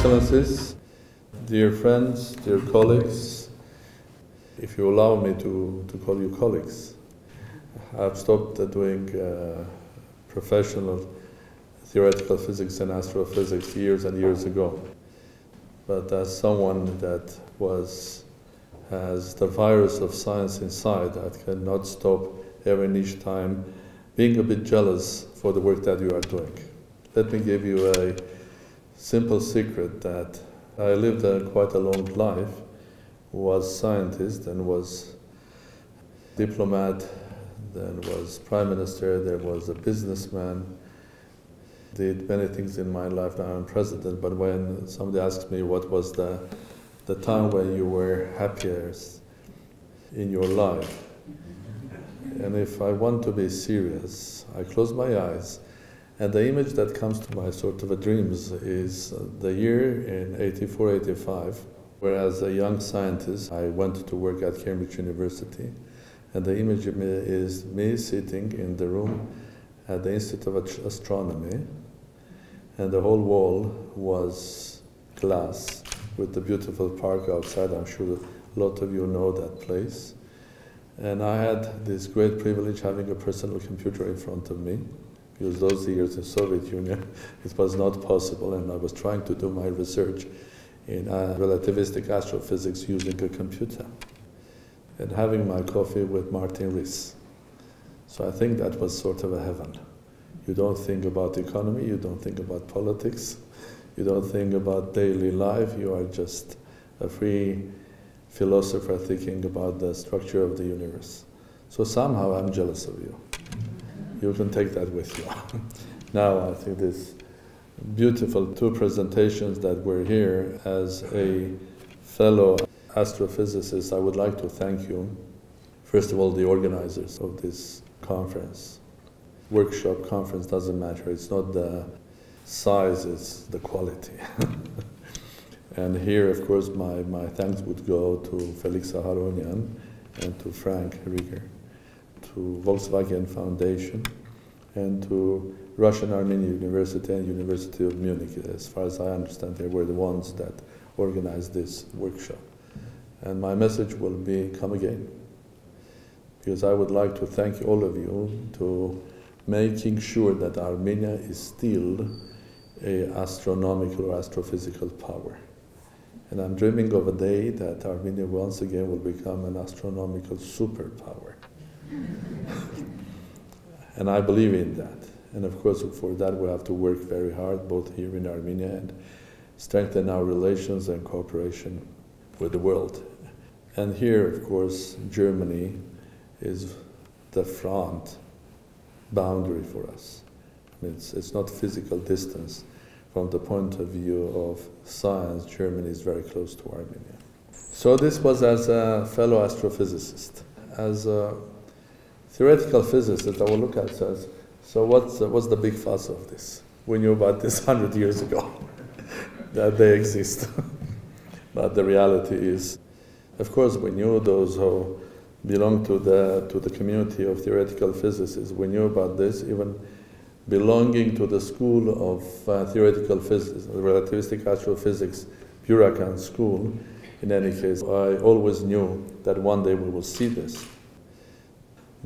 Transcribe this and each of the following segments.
Excellencies, dear friends, dear colleagues, if you allow me to call you colleagues, I've stopped doing professional theoretical physics and astrophysics years and years ago. But as someone that has the virus of science inside, I cannot stop every each time being a bit jealous for the work that you are doing. Let me give you a simple secret that I lived quite a long life, was scientist and was diplomat, then was prime minister, there was a businessman, did many things in my life. Now I'm president, but when somebody asks me what was the time when you were happiest in your life, and if I want to be serious, I close my eyes, and the image that comes to my sort of dreams is the year in 84, 85, where as a young scientist, I went to work at Cambridge University, and the image of me is me sitting in the room at the Institute of Astronomy, and the whole wall was glass with the beautiful park outside. I'm sure a lot of you know that place. And I had this great privilege having a personal computer in front of me, because those years in the Soviet Union, it was not possible, and I was trying to do my research in relativistic astrophysics using a computer, and having my coffee with Martin Rees. So I think that was sort of a heaven. You don't think about economy, you don't think about politics, you don't think about daily life, you are just a free philosopher thinking about the structure of the universe. So somehow I'm jealous of you. You can take that with you. Now I think this beautiful two presentations that were here, as a fellow astrophysicist, I would like to thank you. First of all, the organizers of this conference. Workshop, conference, doesn't matter. It's not the size, it's the quality. And here, of course, my thanks would go to Felix Aharonian and to Frank Rieger, to Volkswagen Foundation, and to Russian Armenian University and University of Munich. As far as I understand, they were the ones that organized this workshop. And my message will be, come again. Because I would like to thank all of you to making sure that Armenia is still an astronomical or astrophysical power. And I'm dreaming of a day that Armenia once again will become an astronomical superpower. And I believe in that. And of course, for that we have to work very hard, both here in Armenia, and strengthen our relations and cooperation with the world. And here, of course, Germany is the front boundary for us. I mean, it's not physical distance. From the point of view of science, Germany is very close to Armenia. So this was as a fellow astrophysicist. As a theoretical physicist, I will look at says, so what's the big fuss of this? We knew about this 100 years ago, that they exist. But the reality is, of course, we knew those who belong to the community of theoretical physicists. We knew about this, even belonging to the school of theoretical physics, relativistic astrophysics, Burakan school. In any case, I always knew that one day we will see this.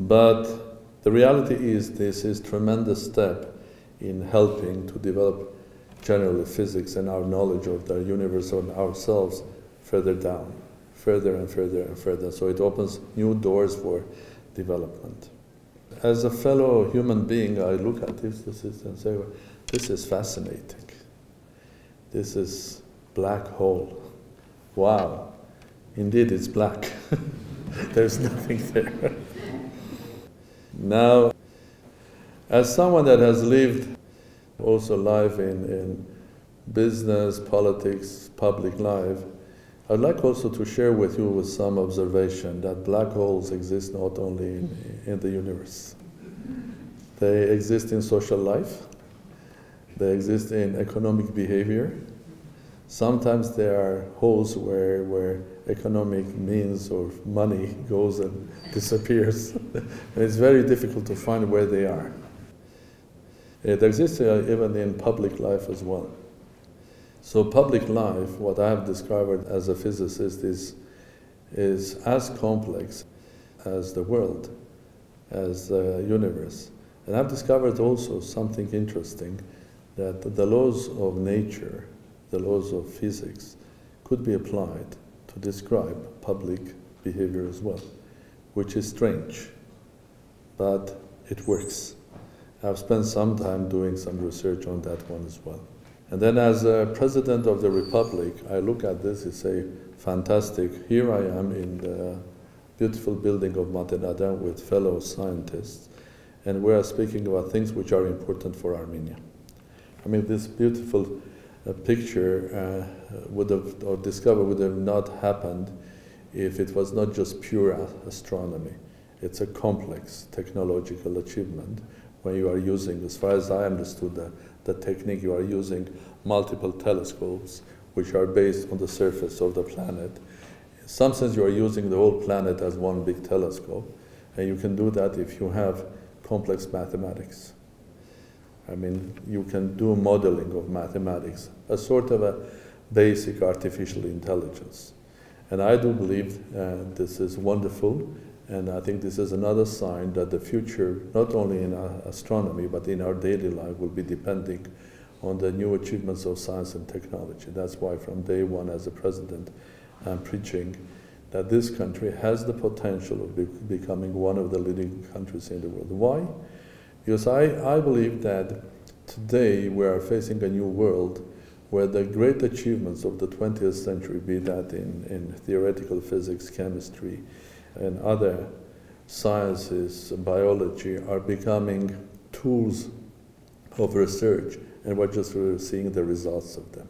But the reality is this is a tremendous step in helping to develop generally physics and our knowledge of the universe and ourselves further down, further and further and further. So it opens new doors for development. As a fellow human being, I look at this and say, well, this is fascinating. This is black hole. Wow, indeed it's black. There's nothing there. Now, as someone that has lived also life in business, politics, public life, I'd like also to share with you with some observation that black holes exist not only in the universe. They exist in social life. They exist in economic behavior. Sometimes there are holes where economic means or money goes and disappears. And it's very difficult to find where they are. It exists even in public life as well. So public life, what I have discovered as a physicist, is as complex as the world, as the universe. And I've discovered also something interesting, that the laws of nature, the laws of physics, could be applied to describe public behavior as well, which is strange, but it works. I've spent some time doing some research on that one as well. And then as a president of the Republic, I look at this and say, fantastic, here I am in the beautiful building of Matenada with fellow scientists, and we are speaking about things which are important for Armenia. I mean, this beautiful picture would have not happened if it was not just pure astronomy. It's a complex technological achievement when you are using, as far as I understood the technique, you are using multiple telescopes which are based on the surface of the planet. In some sense, you are using the whole planet as one big telescope, and you can do that if you have complex mathematics. I mean, you can do modeling of mathematics, a sort of a basic artificial intelligence. And I do believe this is wonderful, and I think this is another sign that the future, not only in astronomy, but in our daily life, will be depending on the new achievements of science and technology. That's why from day one as a president, I'm preaching that this country has the potential of becoming one of the leading countries in the world. Why? Because I believe that today we are facing a new world where the great achievements of the 20th century, be that in theoretical physics, chemistry, and other sciences, biology, are becoming tools of research, and we're just seeing the results of them.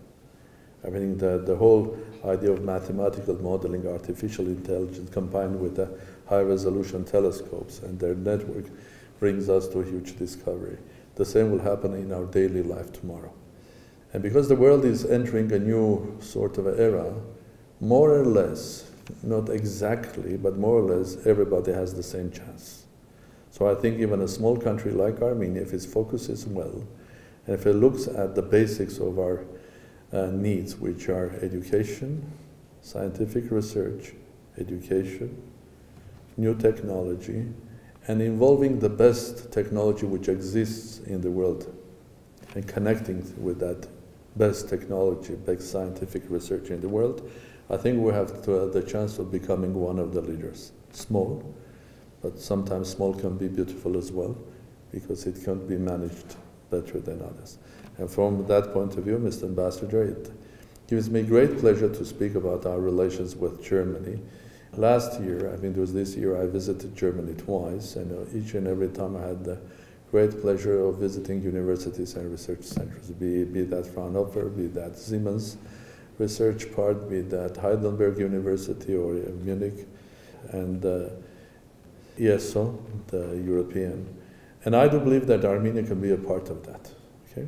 I mean, the whole idea of mathematical modeling, artificial intelligence, combined with the high-resolution telescopes and their network, brings us to a huge discovery. The same will happen in our daily life tomorrow. And because the world is entering a new sort of era, more or less, not exactly, but more or less, everybody has the same chance. So I think even a small country like Armenia, if it focuses well, and if it looks at the basics of our needs, which are education, scientific research, education, new technology, and involving the best technology which exists in the world, and connecting with that best technology, best scientific research in the world, I think we have the chance of becoming one of the leaders. Small, but sometimes small can be beautiful as well, because it can be managed better than others. And from that point of view, Mr. Ambassador, it gives me great pleasure to speak about our relations with Germany. Last year, I mean it was this year, I visited Germany twice, and each and every time I had the great pleasure of visiting universities and research centers, be that Fraunhofer, be that Siemens research part, be that Heidelberg University or Munich, and ESO, the European. And I do believe that Armenia can be a part of that. Okay?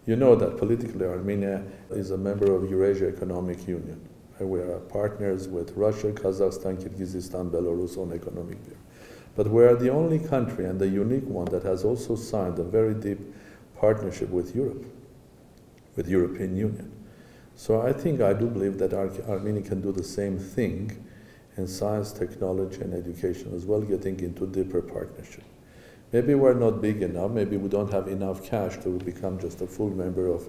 You know that politically Armenia is a member of Eurasia Economic Union. We are partners with Russia, Kazakhstan, Kyrgyzstan, Belarus on economic bureau. But we are the only country, and the unique one, that has also signed a very deep partnership with Europe, with European Union. So I do believe that Armenia can do the same thing in science, technology, and education as well, getting into deeper partnership. Maybe we're not big enough, maybe we don't have enough cash to become just a full member of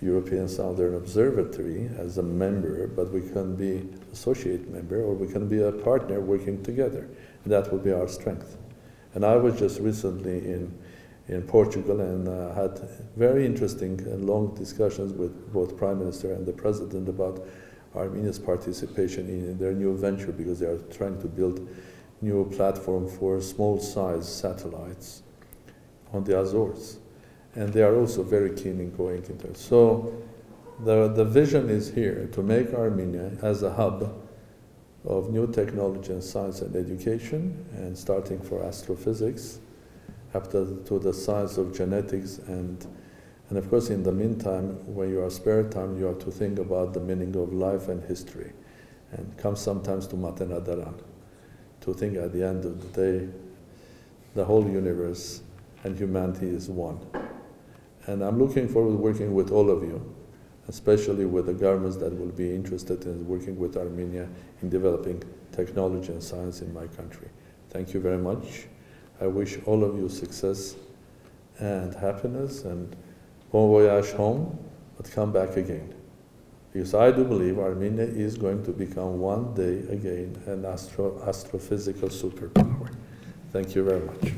European Southern Observatory as a member, but we can be associate member, or we can be a partner working together. And that will be our strength. And I was just recently in Portugal and had very interesting and long discussions with both Prime Minister and the President about Armenia's participation in their new venture, because they are trying to build new platform for small-sized satellites on the Azores. And they are also very keen in going into it. So the vision is here to make Armenia as a hub of new technology and science and education, and starting for astrophysics, up to the science of genetics, and of course in the meantime, when you have spare time, you have to think about the meaning of life and history, and come sometimes to Matenadaran, to think at the end of the day, the whole universe and humanity is one. And I'm looking forward to working with all of you especially with the governments that will be interested in working with Armenia in developing technology and science in my country. Thank you very much. I wish all of you success and happiness and bon voyage home, but come back again. Because I do believe Armenia is going to become one day again an astrophysical superpower. Thank you very much.